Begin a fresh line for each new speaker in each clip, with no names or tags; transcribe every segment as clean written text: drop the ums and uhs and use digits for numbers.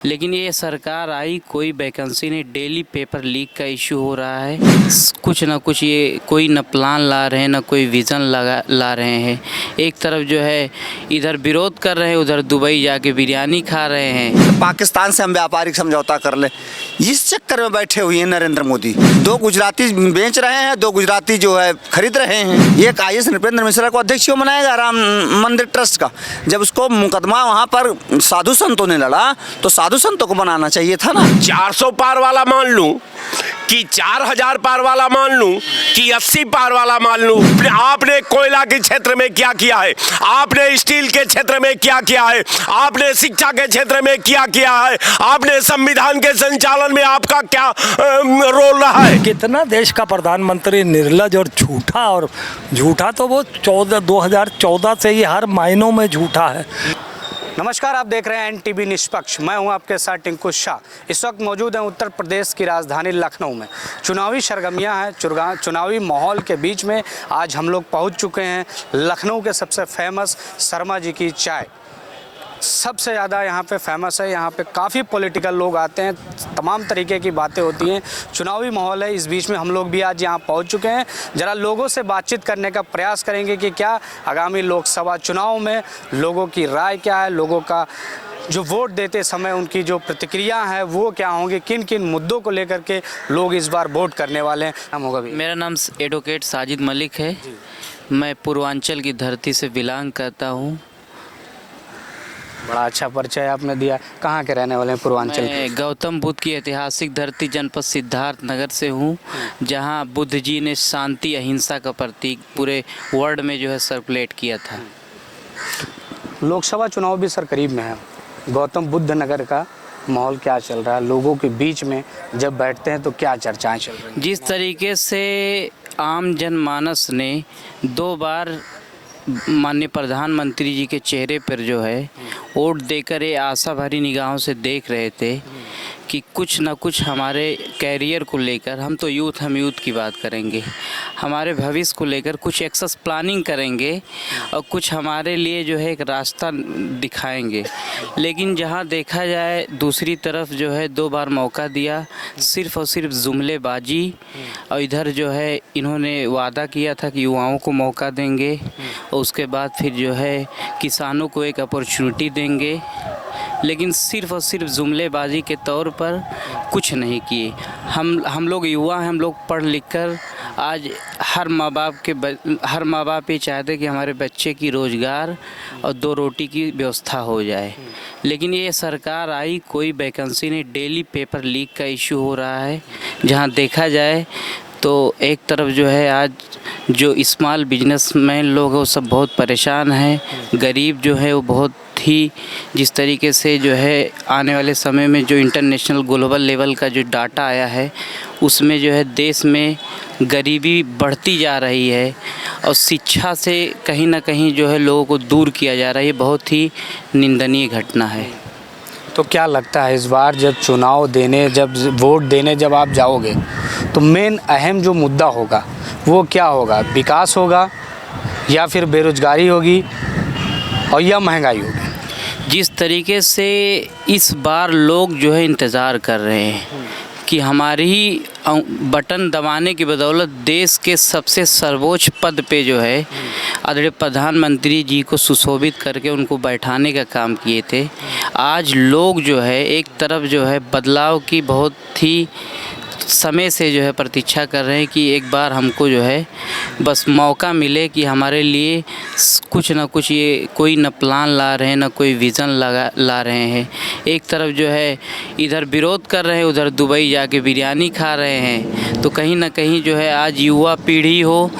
लेकिन ये सरकार आई, कोई वैकेंसी नहीं। डेली पेपर लीक का इशू हो रहा है। कुछ ना कुछ ये कोई न प्लान ला रहे हैं, ना कोई विज़न ला रहे हैं। एक तरफ जो है इधर विरोध कर रहे हैं, उधर दुबई जाके बिरयानी खा रहे हैं।
पाकिस्तान से हम व्यापारिक समझौता कर ले, इस चक्कर में बैठे हुए हैं नरेंद्र मोदी। 2 गुजराती बेच रहे हैं, 2 गुजराती जो है खरीद रहे हैं। एक IAS नृपेंद्र मिश्रा को अध्यक्ष क्यों बनाएगा राम मंदिर ट्रस्ट का? जब उसको मुकदमा वहाँ पर साधु संतों ने लड़ा तो साधु संतों को बनाना चाहिए था ना।
400 पार वाला मान लूं कि 4000 पार वाला मान लूं कि 80 पार वाला मान लूं, आपने कोयला के क्षेत्र में क्या किया है, आपने स्टील के क्षेत्र में क्या किया है, आपने शिक्षा के क्षेत्र में क्या किया है, आपने संविधान के संचालन में आपका क्या रोल रहा है।
कितना देश का प्रधानमंत्री निर्लज और झूठा तो वो 2014 से ही हर मायनों में झूठा है।
नमस्कार, आप देख रहे हैं NTV निष्पक्ष। मैं हूं आपके साथ टिंकू शाह। इस वक्त मौजूद हैं उत्तर प्रदेश की राजधानी लखनऊ में। चुनावी सरगर्मियां हैं, चुनावी माहौल के बीच में आज हम लोग पहुंच चुके हैं लखनऊ के सबसे फेमस शर्मा जी की चाय। सबसे ज़्यादा यहाँ पे फेमस है। यहाँ पे काफ़ी पॉलिटिकल लोग आते हैं, तमाम तरीके की बातें होती हैं। चुनावी माहौल है, इस बीच में हम लोग भी आज यहाँ पहुँच चुके हैं। ज़रा लोगों से बातचीत करने का प्रयास करेंगे कि क्या आगामी लोकसभा चुनाव में लोगों की राय क्या है, लोगों का जो वोट देते समय उनकी जो प्रतिक्रिया है वो क्या होंगी, किन किन मुद्दों को लेकर के लोग इस बार वोट करने वाले हैं। नाम होगा भी?
मेरा नाम एडवोकेट साजिद मलिक है। मैं पूर्वांचल की धरती से बिलोंग करता हूँ।
बड़ा अच्छा परिचय आपने दिया। कहाँ के रहने वाले हैं पूर्वांचल के?
मैं गौतम बुद्ध की ऐतिहासिक धरती जनपद सिद्धार्थ नगर से हूँ, जहाँ बुद्ध जी ने शांति अहिंसा का प्रतीक पूरे वर्ल्ड में जो है सर्कुलेट किया था।
लोकसभा चुनाव भी सर करीब में है। गौतम बुद्ध नगर का माहौल क्या चल रहा है? लोगों के बीच में जब बैठते हैं तो क्या चर्चाएं चल रही हैं?
जिस तरीके से आम जनमानस ने 2 बार माननीय प्रधानमंत्री जी के चेहरे पर जो है वोट देकर ये आशा भरी निगाहों से देख रहे थे कि कुछ ना कुछ हमारे कैरियर को लेकर, हम यूथ की बात करेंगे, हमारे भविष्य को लेकर कुछ एक्सेस प्लानिंग करेंगे और कुछ हमारे लिए जो है एक रास्ता दिखाएंगे। लेकिन जहां देखा जाए दूसरी तरफ जो है 2 बार मौका दिया, सिर्फ़ और सिर्फ जुमलेबाजी। और इधर जो है इन्होंने वादा किया था कि युवाओं को मौका देंगे और उसके बाद फिर जो है किसानों को एक अपॉर्चुनिटी देंगे, लेकिन सिर्फ़ और सिर्फ जुमलेबाजी के तौर पर कुछ नहीं किए। हम लोग युवा हैं, हम लोग पढ़ लिख कर आज हर माँ बाप ये चाहते कि हमारे बच्चे की रोज़गार और 2 रोटी की व्यवस्था हो जाए। लेकिन ये सरकार आई, कोई वैकेंसी नहीं। डेली पेपर लीक का इशू हो रहा है। जहाँ देखा जाए तो एक तरफ जो है आज जो स्मॉल बिजनेसमैन लोग हैं वो सब बहुत परेशान हैं। गरीब जो है वो बहुत ही, जिस तरीके से जो है आने वाले समय में जो इंटरनेशनल ग्लोबल लेवल का जो डाटा आया है उसमें जो है देश में गरीबी बढ़ती जा रही है और शिक्षा से कहीं ना कहीं जो है लोगों को दूर किया जा रहा है। ये बहुत ही निंदनीय घटना है।
तो क्या लगता है इस बार जब वोट देने जब आप जाओगे तो मेन अहम जो मुद्दा होगा वो क्या होगा? विकास होगा या फिर बेरोजगारी होगी और या महंगाई होगी?
जिस तरीके से इस बार लोग जो है इंतज़ार कर रहे हैं कि हमारी ही बटन दबाने की बदौलत देश के सबसे सर्वोच्च पद पे जो है आदरणीय प्रधानमंत्री जी को सुशोभित करके उनको बैठाने का काम किए थे। आज लोग जो है एक तरफ जो है बदलाव की बहुत ही समय से जो है प्रतीक्षा कर रहे हैं कि एक बार हमको जो है बस मौका मिले कि हमारे लिए कुछ ना कुछ ये कोई न प्लान ला रहे हैं, ना कोई विज़न ला रहे हैं। एक तरफ जो है इधर विरोध कर रहे हैं, उधर दुबई जाके बिरयानी खा रहे हैं। तो कहीं ना कहीं जो है आज युवा पीढ़ी हो,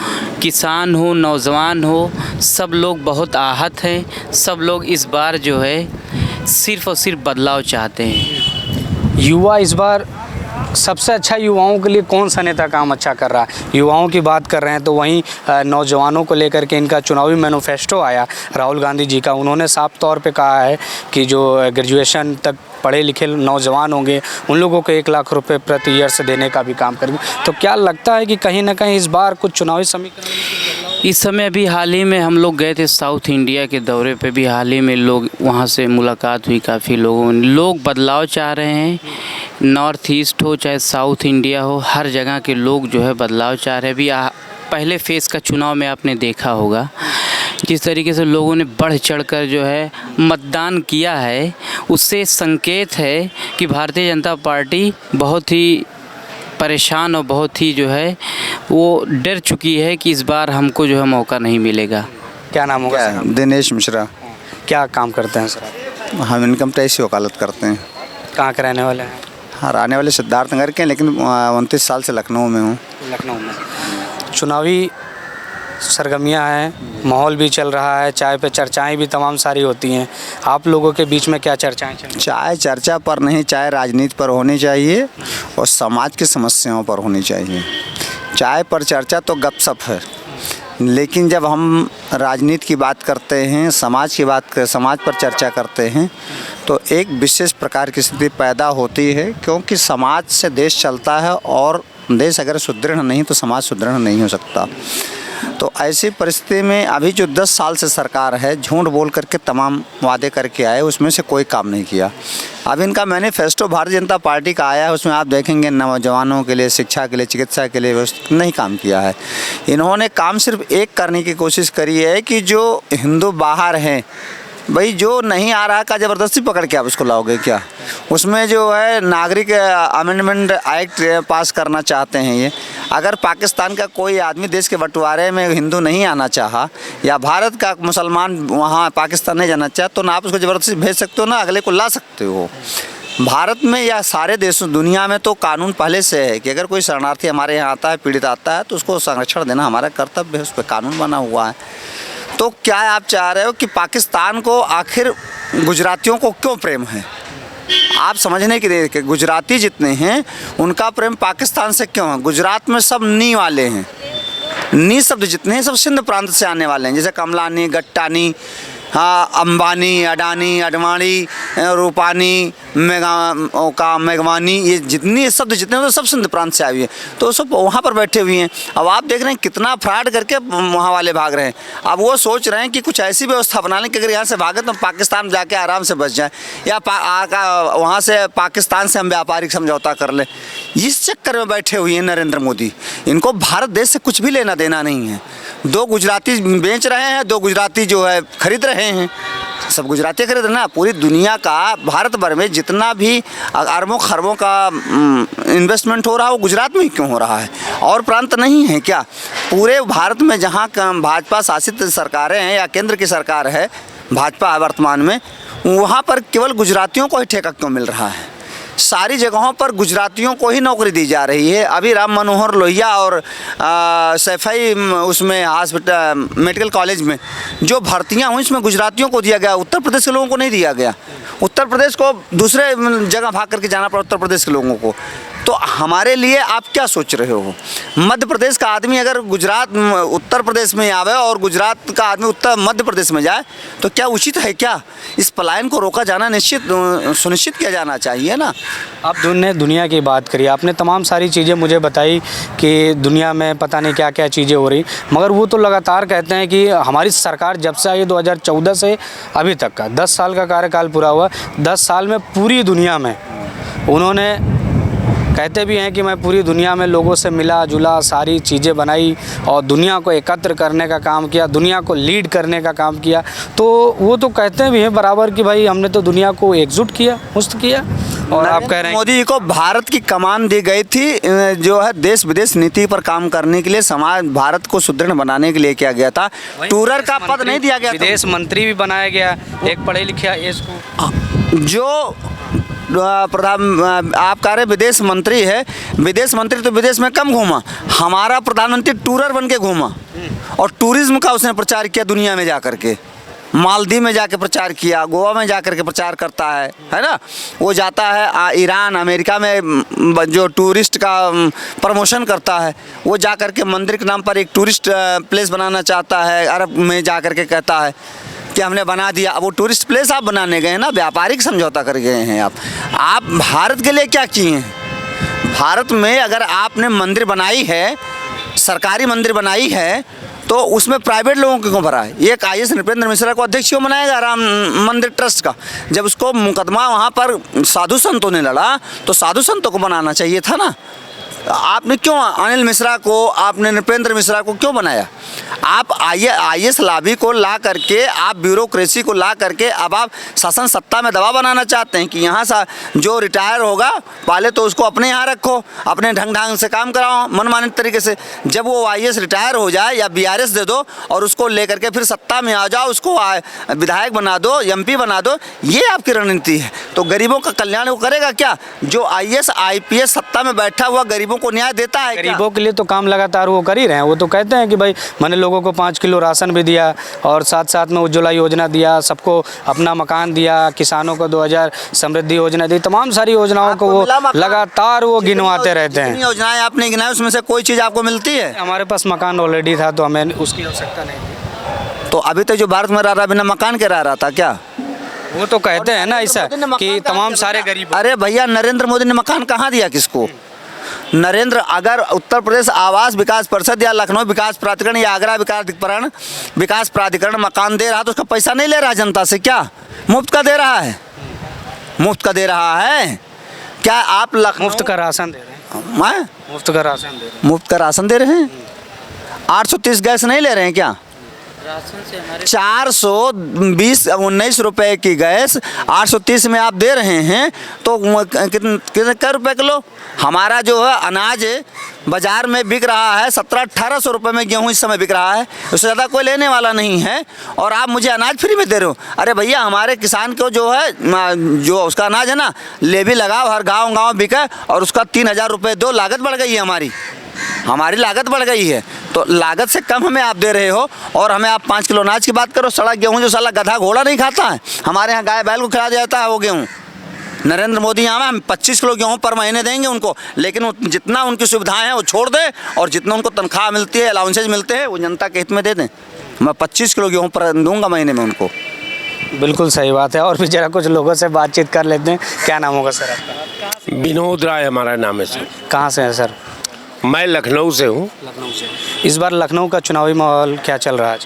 किसान हो, नौजवान हो, सब लोग बहुत आहत हैं। सब लोग इस बार जो है सिर्फ़ और सिर्फ बदलाव चाहते हैं।
युवा इस बार सबसे अच्छा युवाओं के लिए कौन सा नेता काम अच्छा कर रहा है? युवाओं की बात कर रहे हैं तो वहीं नौजवानों को लेकर के इनका चुनावी मैनिफेस्टो आया राहुल गांधी जी का। उन्होंने साफ तौर पे कहा है कि जो ग्रेजुएशन तक पढ़े लिखे नौजवान होंगे उन लोगों को 1 लाख रुपए प्रति ईयर से देने का भी काम करेंगे। तो क्या लगता है कि कहीं ना कहीं इस बार कुछ चुनावी समीकरण में बदलाव?
इस समय अभी हाल ही में हम लोग गए थे साउथ इंडिया के दौरे पे, भी हाल ही में लोग वहाँ से मुलाकात हुई, काफ़ी लोग बदलाव चाह रहे हैं। नॉर्थ ईस्ट हो चाहे साउथ इंडिया हो, हर जगह के लोग जो है बदलाव चाह रहे हैं। अभी पहले फेज़ का चुनाव में आपने देखा होगा जिस तरीके से लोगों ने बढ़ चढ़कर जो है मतदान किया है, उससे संकेत है कि भारतीय जनता पार्टी बहुत ही परेशान और बहुत ही जो है वो डर चुकी है कि इस बार हमको जो है मौका नहीं मिलेगा।
क्या नाम होगा सर?
दिनेश मिश्रा।
क्या काम करते हैं सर आप?
हम इनकम टैक्स की वकालत करते हैं।
कहाँ के रहने वाले हैं?
हाँ, रहने वाले सिद्धार्थनगर के हैं, लेकिन 29 साल से लखनऊ में हूँ।
लखनऊ में। चुनावी सरगर्मियाँ हैं, माहौल भी चल रहा है, चाय पे चर्चाएं भी तमाम सारी होती हैं। आप लोगों के बीच में क्या चर्चाएं चल रही हैं?
चाय चर्चा पर नहीं, चाय राजनीति पर होनी चाहिए और समाज की समस्याओं पर होनी चाहिए। चाय पर चर्चा तो गपशप है, लेकिन जब हम राजनीति की बात करते हैं, समाज पर चर्चा करते हैं, तो एक विशेष प्रकार की स्थिति पैदा होती है, क्योंकि समाज से देश चलता है और देश अगर सुदृढ़ नहीं तो समाज सुदृढ़ नहीं हो सकता। तो ऐसी परिस्थिति में अभी जो 10 साल से सरकार है, झूठ बोल करके तमाम वादे करके आए, उसमें से कोई काम नहीं किया। अब इनका मैनिफेस्टो भारतीय जनता पार्टी का आया है, उसमें आप देखेंगे नौजवानों के लिए, शिक्षा के लिए, चिकित्सा के लिए नहीं काम किया है। इन्होंने काम सिर्फ एक करने की कोशिश करी है कि जो हिंदू बाहर हैं, भाई जो नहीं आ रहा का ज़बरदस्ती पकड़ के आप उसको लाओगे क्या? उसमें जो है नागरिक अमेंडमेंट एक्ट पास करना चाहते हैं ये। अगर पाकिस्तान का कोई आदमी देश के बंटवारे में हिंदू नहीं आना चाहा, या भारत का मुसलमान वहाँ पाकिस्तान नहीं जाना चाहा, तो ना आप उसको ज़बरदस्ती भेज सकते हो, ना अगले को ला सकते हो। भारत में या सारे देशों दुनिया में तो कानून पहले से है कि अगर कोई शरणार्थी हमारे यहाँ आता है, पीड़ित आता है, तो उसको संरक्षण देना हमारा कर्तव्य है, उस पर कानून बना हुआ है। तो क्या आप चाह रहे हो कि पाकिस्तान को आखिर गुजरातियों को क्यों प्रेम है? आप समझने की देर के गुजराती जितने हैं उनका प्रेम पाकिस्तान से क्यों है? गुजरात में सब नी वाले हैं। नी शब्द जितने हैं सब सिंध प्रांत से आने वाले हैं, जैसे कमलानी, गट्टानी, हाँ, अंबानी, अडानी, अडवाणी, रूपानी, मेघवानी, ये जितनी शब्द जितने हैं तो सब सिंध प्रांत से आए हुए हैं। तो सब वहाँ पर बैठे हुए हैं। अब आप देख रहे हैं कितना फ्रॉड करके वहाँ वाले भाग रहे हैं। अब वो सोच रहे हैं कि कुछ ऐसी व्यवस्था बना लें कि अगर यहाँ से भागे तो पाकिस्तान जाके आराम से बच जाए, या वहाँ से पाकिस्तान से हम व्यापारिक समझौता कर लें। इस चक्कर में बैठे हुए हैं नरेंद्र मोदी। इनको भारत देश से कुछ भी लेना देना नहीं है। 2 गुजराती बेच रहे हैं, 2 गुजराती जो है खरीद रहे हैं। सब गुजराती खरीद रहे ना। पूरी दुनिया का, भारत भर में जितना भी अरबों खरबों का इन्वेस्टमेंट हो रहा है वो गुजरात में ही क्यों हो रहा है? और प्रांत नहीं है क्या? पूरे भारत में जहाँ भाजपा शासित सरकारें हैं या केंद्र की सरकार है भाजपा वर्तमान में, वहाँ पर केवल गुजरातियों को ही ठेका क्यों मिल रहा है? सारी जगहों पर गुजरातियों को ही नौकरी दी जा रही है। अभी राम मनोहर लोहिया और सैफई उसमें हॉस्पिटल मेडिकल कॉलेज में जो भर्तियां हुई इसमें गुजरातियों को दिया गया, उत्तर प्रदेश के लोगों को नहीं दिया गया। उत्तर प्रदेश को दूसरे जगह भाग करके जाना पड़ा उत्तर प्रदेश के लोगों को। तो हमारे लिए आप क्या सोच रहे हो? मध्य प्रदेश का आदमी अगर गुजरात उत्तर प्रदेश में आवे और गुजरात का आदमी उत्तर मध्य प्रदेश में जाए तो क्या उचित है क्या? इस पलायन को रोका जाना सुनिश्चित किया जाना चाहिए ना।
आप दुनिया की बात करी, आपने तमाम सारी चीज़ें मुझे बताई कि दुनिया में पता नहीं क्या क्या चीज़ें हो रही, मगर वो तो लगातार कहते हैं कि हमारी सरकार जब से आई 2014 से अभी तक का 10 साल का कार्यकाल पूरा हुआ, 10 साल में पूरी दुनिया में उन्होंने कहते भी हैं कि मैं पूरी दुनिया में लोगों से मिला जुला, सारी चीज़ें बनाई और दुनिया को एकत्र करने का काम किया, दुनिया को लीड करने का काम किया। तो वो तो कहते भी हैं बराबर कि भाई हमने तो दुनिया को एकजुट किया, मुक्त किया। और आप कह रहे हैं
मोदी जी को भारत की कमान दी गई थी जो है देश विदेश नीति पर काम करने के लिए, समाज भारत को सुदृढ़ बनाने के लिए किया गया था। टूरर का पद नहीं दिया गया,
विदेश मंत्री भी बनाया गया, एक पढ़े लिखे इसको
जो प्रधान आप कह रहे विदेश मंत्री है। विदेश मंत्री तो विदेश में कम घूमा, हमारा प्रधानमंत्री टूरर बन के घूमा और टूरिज्म का उसने प्रचार किया दुनिया में जाकर के। मालदीव में जाके प्रचार किया, गोवा में जाकर के प्रचार करता है ना। वो जाता है ईरान, अमेरिका में जो टूरिस्ट का प्रमोशन करता है, वो जाकर के मंदिर के नाम पर एक टूरिस्ट प्लेस बनाना चाहता है। अरब में जाकर के कहता है कि हमने बना दिया। अब वो टूरिस्ट प्लेस आप बनाने गए ना, व्यापारिक समझौता कर गए हैं आप भारत के लिए क्या किए हैं? भारत में अगर आपने मंदिर बनाई है, सरकारी मंदिर बनाई है, तो उसमें प्राइवेट लोगों को क्यों भरा है? एक IAS नृपेंद्र मिश्रा को अध्यक्ष क्यों बनाएगा राम मंदिर ट्रस्ट का? जब उसको मुकदमा वहाँ पर साधु संतों ने लड़ा तो साधु संतों को बनाना चाहिए था ना। आपने क्यों अनिल मिश्रा को, आपने नृपेंद्र मिश्रा को क्यों बनाया? आप IAS लॉबी को ला करके, आप ब्यूरोक्रेसी को ला करके अब आप शासन सत्ता में दबाव बनाना चाहते हैं कि यहाँ सा जो रिटायर होगा पहले तो उसको अपने यहाँ रखो, अपने ढंग से काम कराओ मनमाने तरीके से। जब वो IAS रिटायर हो जाए या BRS दे दो और उसको लेकर के फिर सत्ता में आ जाओ, उसको विधायक बना दो, MP बना दो, ये आपकी रणनीति है। तो गरीबों का कल्याण वो करेगा क्या? जो IAS IPS सत्ता में बैठा हुआ गरीबों को न्याय देता है क्या?
गरीबों के लिए तो काम लगातार वो कर ही रहे हैं। वो तो कहते हैं कि भाई मैंने लोगों को 5 किलो राशन भी दिया और साथ साथ में उज्ज्वला योजना दिया, सबको अपना मकान दिया, किसानों को 2000 समृद्धि योजना दी, तमाम सारी योजनाओं को वो लगातार वो गिनवाते रहते हैं।
योजनाएं आपने गिनाई उसमें से कोई चीज़ आपको मिलती है?
हमारे पास मकान ऑलरेडी था तो हमें उसकी आवश्यकता नहीं थी।
तो अभी तक जो भारत में रह रहा बिना मकान के रह रहा था क्या?
वो तो कहते हैं ना ऐसा कि तमाम सारे गरीब।
अरे भैया, नरेंद्र मोदी ने मकान कहाँ दिया किसको? नरेंद्र, अगर उत्तर प्रदेश आवास विकास परिषद या लखनऊ विकास प्राधिकरण या आगरा विकास प्राधिकरण मकान दे रहा तो उसका पैसा नहीं ले रहा जनता से क्या? मुफ्त का दे रहा है, मुफ्त का दे रहा है क्या? आप
मुफ्त का राशन दे रहे हैं?
मैं
मुफ्त का राशन दे रहे हैं।
मुफ्त का राशन दे रहे हैं? 830 गैस नहीं ले रहे हैं क्या? 419 रुपए की गैस 830 में आप दे रहे हैं तो कितने रुपए किलो? हमारा जो है अनाज बाजार में बिक रहा है 1700-1800 रुपये में गेहूँ इस समय बिक रहा है, उससे ज़्यादा कोई लेने वाला नहीं है और आप मुझे अनाज फ्री में दे रहे हो। अरे भैया, हमारे किसान को जो है जो उसका अनाज है ना, लेवी लगाओ, हर गाँव बिके और उसका 3000 रुपये दो, लागत बढ़ गई है हमारी लागत बढ़ गई है। तो लागत से कम हमें आप दे रहे हो और हमें आप 5 किलो अनाज की बात करो। सड़ा गेहूँ जो साला गधा घोड़ा नहीं खाता है, हमारे यहाँ गाय बैल को खिला जाता है वो गेहूँ। नरेंद्र मोदी यहाँ हम 25 किलो गेहूँ पर महीने देंगे उनको, लेकिन जितना उनकी सुविधाएं हैं वो छोड़ दे और जितना उनको तनख्वाह मिलती है, अलाउंसेज मिलते हैं, वो जनता के हित में दे दें। मैं 25 किलो गेहूँ पर दूंगा महीने में उनको।
बिल्कुल सही बात है। और भी जरा कुछ लोगों से बातचीत कर लेते हैं। क्या नाम होगा सर आपका?
विनोद राय हमारा नाम है सर।
कहाँ से है सर?
मैं लखनऊ से हूँ।
लखनऊ से। इस बार लखनऊ का चुनावी माहौल क्या चल रहा है?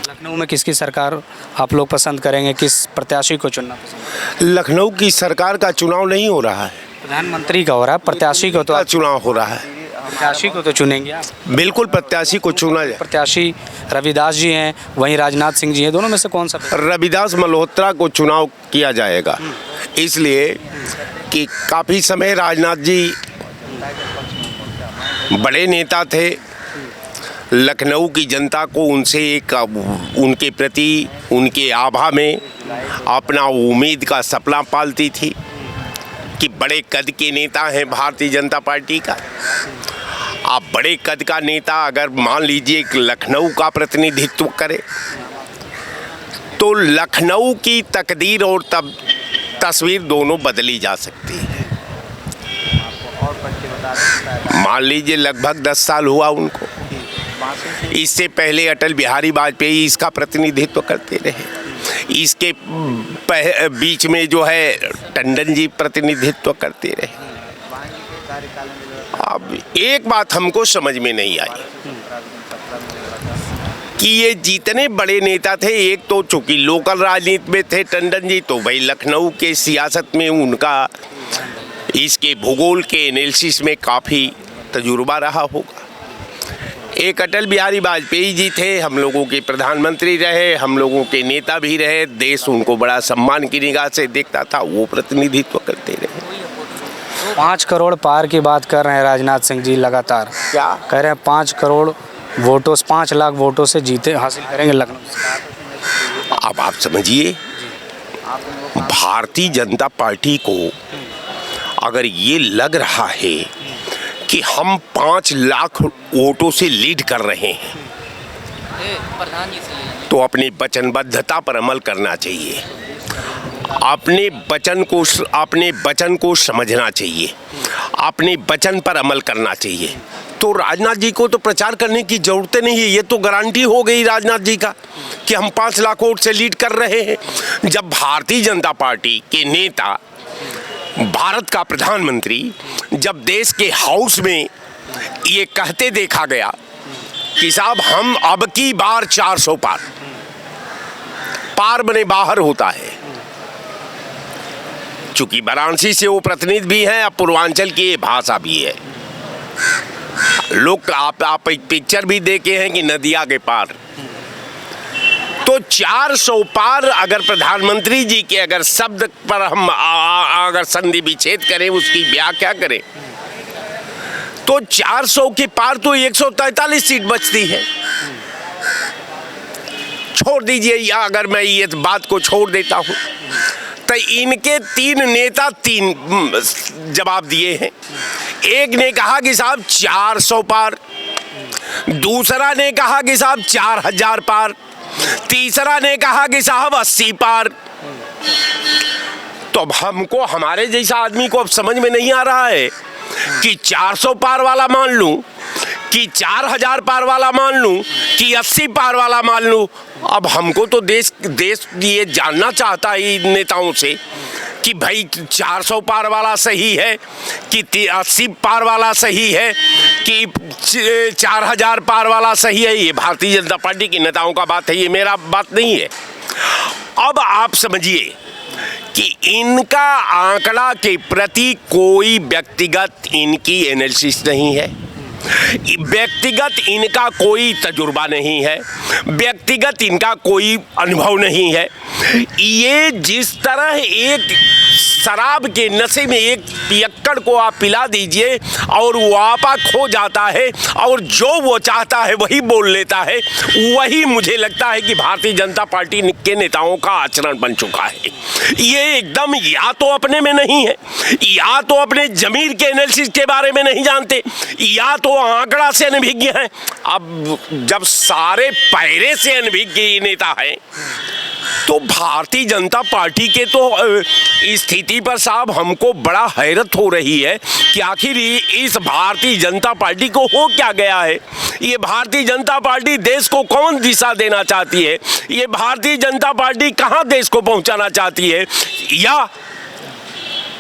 लखनऊ में किसकी सरकार आप लोग पसंद करेंगे, किस प्रत्याशी को चुनना पसंद?
लखनऊ की सरकार का चुनाव नहीं हो रहा है,
प्रधानमंत्री का हो रहा है। प्रत्याशी को तो
चुनाव हो रहा है।
प्रत्याशी को तो चुनेंगे आप?
बिल्कुल प्रत्याशी को चुना जाए।
प्रत्याशी रविदास जी हैं, वहीं राजनाथ सिंह जी हैं, दोनों में से कौन सा?
रविदास मल्होत्रा को चुनाव किया जाएगा, इसलिए कि काफ़ी समय राजनाथ जी बड़े नेता थे। लखनऊ की जनता को उनसे एक उनके प्रति उनके आभा में अपना उम्मीद का सपना पालती थी कि बड़े कद के नेता हैं भारतीय जनता पार्टी का। आप बड़े कद का नेता अगर मान लीजिए लखनऊ का प्रतिनिधित्व करे तो लखनऊ की तकदीर और तब तस्वीर दोनों बदली जा सकती है। मान लीजिए लगभग 10 साल हुआ उनको, इससे पहले अटल बिहारी वाजपेयी इसका प्रतिनिधित्व करते रहे, इसके बीच में जो है टंडन जी प्रतिनिधित्व करते रहे। अब एक बात हमको समझ में नहीं आई कि ये जितने बड़े नेता थे, एक तो चूंकि लोकल राजनीति में थे टंडन जी, तो भाई लखनऊ के सियासत में उनका इसके भूगोल के एनालिसिस में काफ़ी तजुर्बा रहा होगा। एक अटल बिहारी वाजपेयी जी थे, हम लोगों के प्रधानमंत्री रहे, हम लोगों के नेता भी रहे, देश उनको बड़ा सम्मान की निगाह से देखता था, वो प्रतिनिधित्व करते रहे।
5 करोड़ पार की बात कर रहे हैं राजनाथ सिंह जी लगातार।
क्या
कह रहे हैं? 5 करोड़ वोटों, 5 लाख वोटों से जीते हासिल करेंगे लखनऊ से।
अब आप समझिए, भारतीय जनता पार्टी को अगर ये लग रहा है कि हम 5 लाख वोटों से लीड कर रहे हैं तो अपनी वचनबद्धता पर अमल करना चाहिए, अपने वचन को समझना चाहिए, अपने वचन पर अमल करना चाहिए। तो राजनाथ जी को तो प्रचार करने की जरूरत नहीं है, ये तो गारंटी हो गई राजनाथ जी का कि हम 5 लाख वोट से लीड कर रहे हैं। जब भारतीय जनता पार्टी के नेता, भारत का प्रधानमंत्री जब देश के हाउस में ये कहते देखा गया कि साहब हम अब की बार 400 पार, पार बने बाहर होता है। चूंकि वाराणसी से वो प्रतिनिधि भी हैं, अब पूर्वांचल की ये भाषा भी है। लोग आप एक पिक्चर भी देखे हैं कि नदिया के पार, तो 400 पार अगर प्रधानमंत्री जी के अगर शब्द पर हम अगर संधि विच्छेद करें, उसकी व्याख्या करें, तो 400 के पार तो 143 सीट बचती है। छोड़ दीजिए, या अगर मैं ये बात को छोड़ देता हूं तो इनके 3 नेता 3 जवाब दिए हैं। एक ने कहा कि साहब 400 पार, दूसरा ने कहा कि साहब 4000 पार, तीसरा ने कहा कि साहब 80 पार। तो अब हमको, हमारे जैसा आदमी को अब समझ में नहीं आ रहा है कि 400 पार वाला मान लूं कि 4000 पार वाला मान लूं कि 80 पार वाला मान लूं। अब हमको तो देश ये जानना चाहता है इन नेताओं से कि भाई 400 पार वाला सही है कि 80 पार वाला सही है कि 4000 पार वाला सही है। ये भारतीय जनता पार्टी के नेताओं का बात है, ये मेरा बात नहीं है। अब आप समझिए कि इनका आंकड़ा के प्रति कोई व्यक्तिगत इनकी एनालिसिस नहीं है, व्यक्तिगत इनका कोई तजुर्बा नहीं है, व्यक्तिगत इनका कोई अनुभव नहीं है। ये जिस तरह एक शराब के नशे में एक पियक्कड़ को आप पिला दीजिए और वो आपा खो जाता है और जो वो चाहता है वही बोल लेता है, वही मुझे लगता है कि भारतीय जनता पार्टी के नेताओं का आचरण बन चुका है। ये एकदम या तो अपने में नहीं है, या तो अपने जमीर के एनालिसिस के बारे में नहीं जानते, या तो आंकड़ा से अनभिज्ञ हैं। अब जब सारे पैरे से अनभिज्ञ नेता है तो भारतीय जनता पार्टी के तो स्थिति पर साहब हमको बड़ा हैरत हो रही है कि आखिर इस भारतीय जनता पार्टी को हो क्या गया है। ये भारतीय जनता पार्टी देश को कौन दिशा देना चाहती है, ये भारतीय जनता पार्टी कहां देश को पहुंचाना चाहती है, या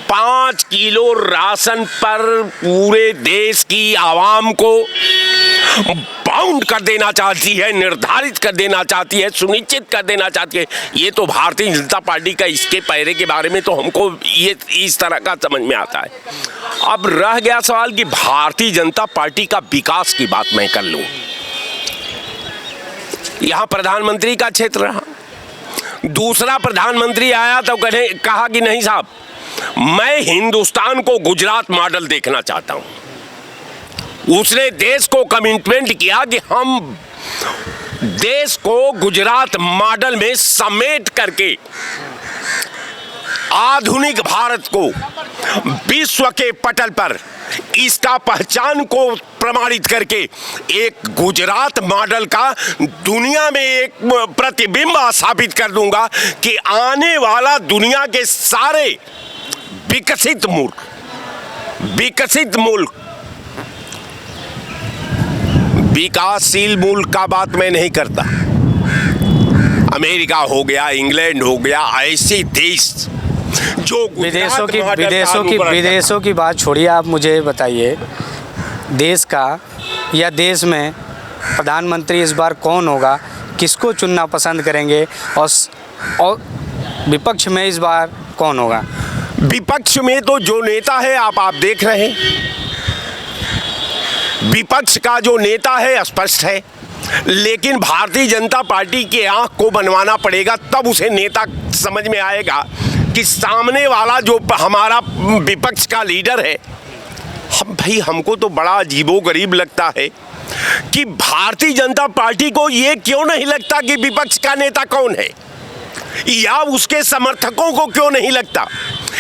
5 किलो राशन पर पूरे देश की आवाम को बाउंड कर देना चाहती है, निर्धारित कर देना चाहती है, सुनिश्चित कर देना चाहती है। ये तो भारतीय जनता पार्टी का इसके पैरे के बारे में तो हमको ये इस तरह का समझ में आता है। अब रह गया सवाल कि भारतीय जनता पार्टी का विकास की बात मैं कर लूं। यहां प्रधानमंत्री का क्षेत्र रहा, दूसरा प्रधानमंत्री आया तो कहा कि नहीं साहब, मैं हिंदुस्तान को गुजरात मॉडल देखना चाहता हूं। उसने देश को कमिटमेंट किया कि हम देश को गुजरात मॉडल में समेट करके आधुनिक भारत को विश्व के पटल पर इसका पहचान को प्रमाणित करके एक गुजरात मॉडल का दुनिया में एक प्रतिबिंब स्थापित कर दूंगा कि आने वाला दुनिया के सारे विकसित मुल्क विकासशील मुल्क का बात मैं नहीं करता, अमेरिका हो गया, इंग्लैंड हो गया, ऐसे देश जो
विदेशों की बात छोड़िए, आप मुझे बताइए देश का या देश में प्रधानमंत्री इस बार कौन होगा, किसको चुनना पसंद करेंगे, और विपक्ष में इस बार कौन होगा?
विपक्ष में तो जो नेता है आप देख रहे हैं, विपक्ष का जो नेता है स्पष्ट है, लेकिन भारतीय जनता पार्टी के आंख को बनवाना पड़ेगा, तब उसे नेता समझ में आएगा कि सामने वाला जो हमारा विपक्ष का लीडर है। हमको तो बड़ा अजीबोगरीब लगता है कि भारतीय जनता पार्टी को ये क्यों नहीं लगता कि विपक्ष का नेता कौन है, या उसके समर्थकों को क्यों नहीं लगता,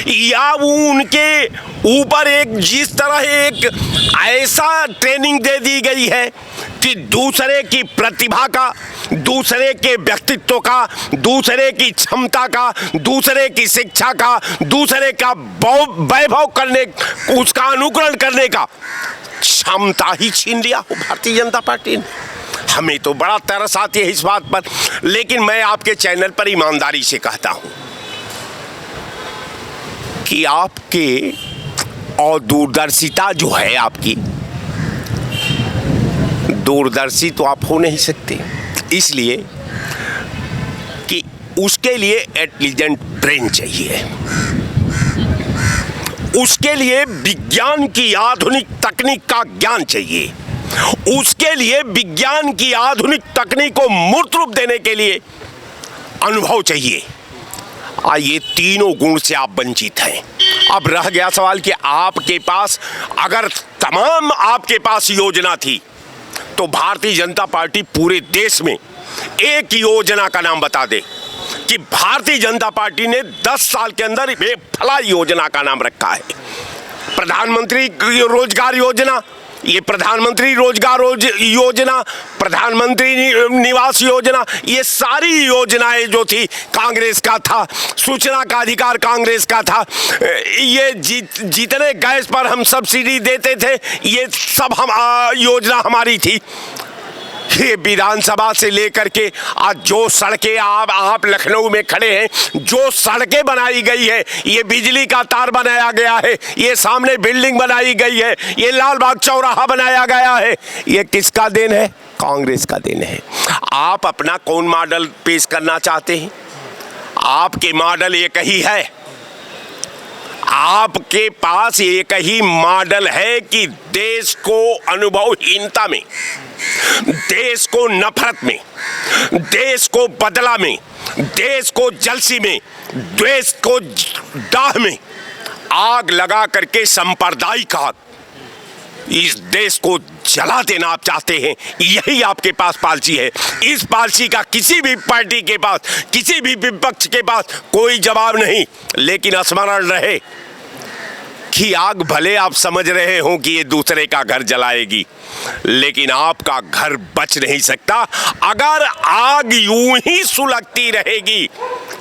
या वो उनके ऊपर एक जिस तरह एक ऐसा ट्रेनिंग दे दी गई है कि दूसरे की प्रतिभा का, दूसरे के व्यक्तित्व का, दूसरे की क्षमता का, दूसरे की शिक्षा का, दूसरे का वैभव करने, उसका अनुकरण करने का क्षमता ही छीन लिया हो भारतीय जनता पार्टी ने। हमें तो बड़ा तरस आती है इस बात पर, लेकिन मैं आपके चैनल पर ईमानदारी से कहता हूं कि आपके और दूरदर्शिता जो है आपकी, दूरदर्शी तो आप हो नहीं सकते, इसलिए कि उसके लिए इंटेलिजेंट ब्रेन चाहिए, उसके लिए विज्ञान की आधुनिक तकनीक का ज्ञान चाहिए, उसके लिए विज्ञान की आधुनिक तकनीक को मूर्त रूप देने के लिए अनुभव चाहिए। ये तीनों गुण से आप वंचित हैं। अब रह गया सवाल कि आपके पास अगर तमाम आपके पास योजना थी तो भारतीय जनता पार्टी पूरे देश में एक योजना का नाम बता दे कि भारतीय जनता पार्टी ने 10 साल के अंदर फला योजना का नाम रखा है। प्रधानमंत्री रोजगार योजना, ये प्रधानमंत्री रोजगार योजना, प्रधानमंत्री निवास योजना, ये सारी योजनाएं जो थी कांग्रेस का था। सूचना का अधिकार कांग्रेस का था। ये जितने गैस पर हम सब्सिडी देते थे ये सब योजना हमारी थी। ये विधानसभा से लेकर के आज जो सड़कें आप लखनऊ में खड़े हैं, जो सड़कें बनाई गई है, ये बिजली का तार बनाया गया है, ये सामने बिल्डिंग बनाई गई है, ये लाल बाग चौराहा बनाया गया है, ये किसका देन है? कांग्रेस का देन है। आप अपना कौन मॉडल पेश करना चाहते हैं? आपके मॉडल एक ही है, आपके पास एक ही मॉडल है कि देश को अनुभवहीनता में, देश को नफरत में, देश को बदला में, देश को जलसी में, देश को दाह में आग लगा करके सांप्रदायिक आग इस देश को जला देना आप चाहते हैं। यही आपके पास पॉलिसी है। इस पॉलिसी का किसी भी पार्टी के पास, किसी भी विपक्ष के पास कोई जवाब नहीं। लेकिन स्मरण रहे कि आग भले आप समझ रहे हो कि ये दूसरे का घर जलाएगी, लेकिन आपका घर बच नहीं सकता अगर आग यूं ही सुलगती रहेगी।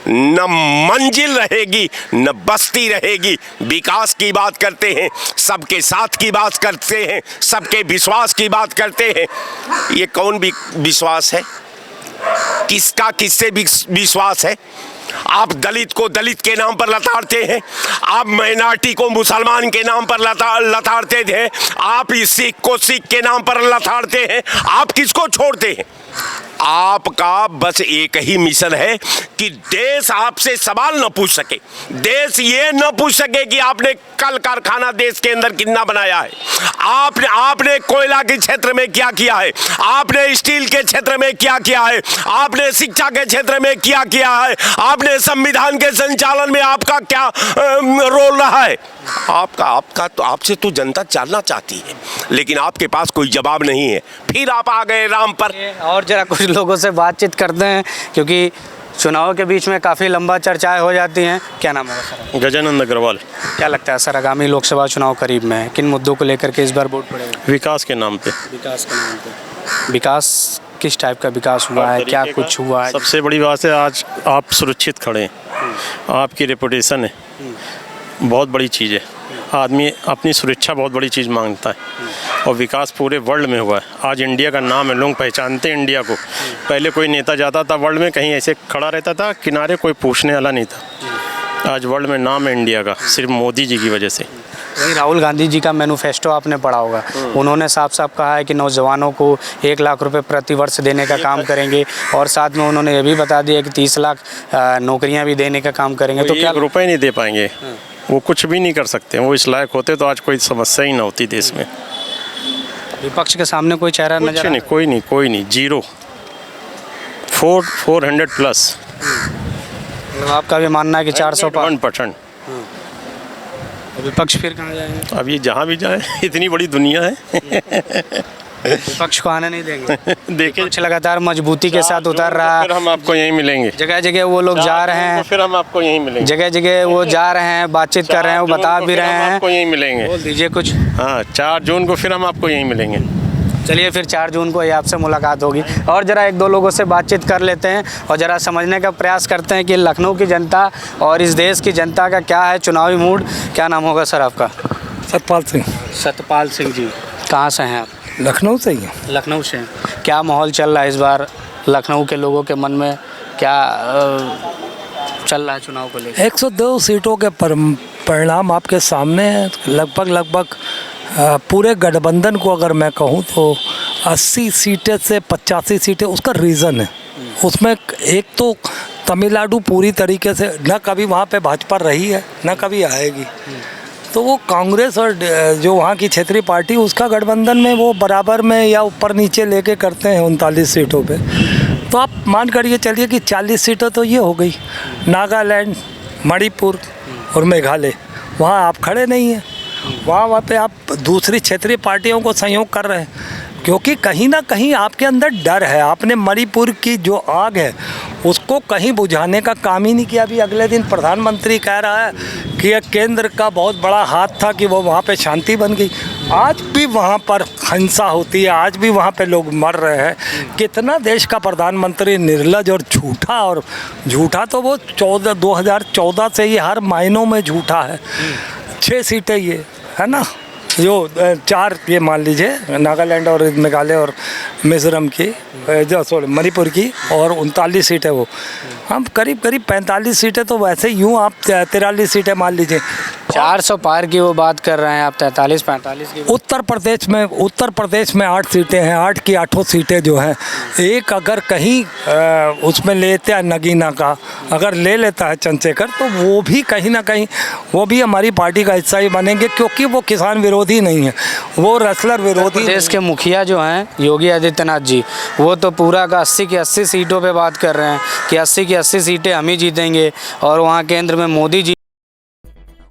न मंजिल रहेगी, न बस्ती रहेगी। विकास की बात करते हैं, सबके साथ की बात करते हैं, सबके विश्वास की बात करते हैं। ये कौन विश्वास है? किसका किससे विश्वास है? आप दलित को दलित के नाम पर लताड़ते हैं, आप माइनॉरिटी को मुसलमान के नाम पर लताड़ते थे, आप इस सिख को सिख के नाम पर लताड़ते हैं। आप किसको छोड़ते हैं? आपका बस एक ही मिशन है कि देश आपसे सवाल न पूछ सके, देश ये न पूछ सके कि आपने कल कारखाना देश के अंदर कितना बनाया है, आपने कोयला के क्षेत्र में क्या किया है, आपने स्टील के क्षेत्र में क्या किया है, आपने शिक्षा के क्षेत्र में क्या किया है, आपने संविधान के संचालन में आपका क्या रोल रहा है। आपका तो आपसे तो जनता जानना चाहती है, लेकिन आपके पास कोई जवाब नहीं है। फिर आप आ गए राम पर।
और जरा कुछ लोगों से बातचीत करते हैं, क्योंकि चुनाव के बीच में काफ़ी लंबा चर्चाएं हो जाती हैं। क्या नाम है सर?
गजानंद अग्रवाल।
क्या लगता है सर, आगामी लोकसभा चुनाव करीब में है, किन मुद्दों को लेकर के इस बार वोट पड़ेगा?
विकास के नाम पे।
विकास के नाम पे। विकास किस टाइप का विकास हुआ है, क्या कुछ हुआ है?
सबसे बड़ी बात है आज आप सुरक्षित खड़े हैं, आपकी रेपुटेशन है, बहुत बड़ी चीज़ है। आदमी अपनी सुरक्षा बहुत बड़ी चीज़ मांगता है, और विकास पूरे वर्ल्ड में हुआ है। आज इंडिया का नाम है, लोग पहचानते हैं इंडिया को। पहले कोई नेता जाता था वर्ल्ड में, कहीं ऐसे खड़ा रहता था किनारे, कोई पूछने वाला नहीं था। आज वर्ल्ड में नाम है इंडिया का, सिर्फ मोदी जी की वजह से।
वहीं राहुल गांधी जी का मैनिफेस्टो आपने पढ़ा होगा, उन्होंने साफ साफ कहा है कि नौजवानों को 1 लाख रुपए प्रति वर्ष देने का काम करेंगे, और साथ में उन्होंने ये भी बता दिया कि 30 लाख नौकरियां भी देने का काम करेंगे। तो क्या
रुपए नहीं दे पाएंगे, वो कुछ भी नहीं कर सकते। वो इस लायक होते तो आज कोई समस्या ही ना होती देश में।
विपक्ष के सामने कोई चेहरा नजर
नहीं, कोई नहीं, जीरो। 400 प्लस।
आपका भी मानना है कि 400 पर
1%।
विपक्ष फिर कहाँ जाएंगे?
अब ये जहाँ भी जाए, इतनी बड़ी दुनिया है।
विपक्ष को आने नहीं देंगे।
देखिए
विपक्ष लगातार मजबूती के साथ उतर रहा है।
फिर हम आपको यहीं मिलेंगे।
जगह जगह वो लोग जा रहे हैं,
फिर हम आपको यहीं मिलेंगे।
जगह जगह वो जा रहे हैं, बातचीत कर रहे हैं, वो बता भी रहे हैं।
आपको यहीं मिलेंगे।
बोल दीजिए कुछ।
हाँ, 4 जून को फिर हम आपको यहीं मिलेंगे।
चलिए फिर 4 जून को ये आपसे मुलाकात होगी। और ज़रा 1-2 लोगों से बातचीत कर लेते हैं और ज़रा समझने का प्रयास करते हैं कि लखनऊ की जनता और इस देश की जनता का क्या है चुनावी मूड। क्या नाम होगा सर आपका?
सतपाल सिंह।
सतपाल सिंह जी, कहाँ से हैं आप?
लखनऊ से ही।
लखनऊ से। क्या माहौल चल रहा है इस बार लखनऊ के लोगों के मन में, क्या चल रहा है चुनाव को लेकर?
102 सीटों के परिणाम आपके सामने हैं। लगभग पूरे गठबंधन को अगर मैं कहूँ तो 80 सीटें से 85 सीटें, उसका रीज़न है। उसमें एक तो तमिलनाडु पूरी तरीके से न कभी वहाँ पे भाजपा रही है न कभी आएगी, तो वो कांग्रेस और जो वहाँ की क्षेत्रीय पार्टी उसका गठबंधन में वो बराबर में या ऊपर नीचे लेके करते हैं 39 सीटों पे। तो आप मान करिए चलिए कि 40 सीटें तो ये हो गई, नागालैंड, मणिपुर और मेघालय, वहाँ आप खड़े नहीं हैं, वहाँ पे आप दूसरी क्षेत्रीय पार्टियों को सहयोग कर रहे हैं, क्योंकि कहीं ना कहीं आपके अंदर डर है। आपने मणिपुर की जो आग है उसको कहीं बुझाने का काम ही नहीं किया। अभी अगले दिन प्रधानमंत्री कह रहा है कि यह केंद्र का बहुत बड़ा हाथ था कि वो वहाँ पे शांति बन गई। आज भी वहाँ पर हिंसा होती है, आज भी वहाँ पे लोग मर रहे हैं। कितना देश का प्रधानमंत्री निर्लज और झूठा तो वो 2014 से ये हर मायनों में झूठा है। 6 सीटें ये है ना, जो 4 ये मान लीजिए नागालैंड और मेघालय और मिजोरम की, जो मणिपुर की, और 39 सीटें वो, हम करीब 45 सीटें तो वैसे यूँ आप 43 सीटें मान लीजिए।
400 पार की वो बात कर रहे हैं आप, 43-45 की।
उत्तर प्रदेश में 8 सीटें हैं, 8 की 8 सीटें जो हैं, एक अगर कहीं उसमें लेते हैं नगीना का, अगर ले लेता है चंद्रशेखर, तो वो भी कहीं ना कहीं वो भी हमारी पार्टी का हिस्सा ही बनेंगे, क्योंकि वो किसान विरोधी नहीं है, वो रेसलर विरोधी।
देश के मुखिया जो हैं योगी आदित्यनाथ जी, वो तो पूरा का 80 की 80 सीटों पे बात कर रहे हैं कि 80 की 80 सीटें हम ही जीतेंगे, और वहाँ केंद्र में मोदी जी।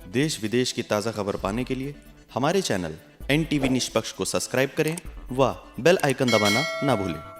देश विदेश की ताज़ा खबर पाने के लिए हमारे चैनल NTV निष्पक्ष को सब्सक्राइब करें व बेल आइकन दबाना ना भूलें।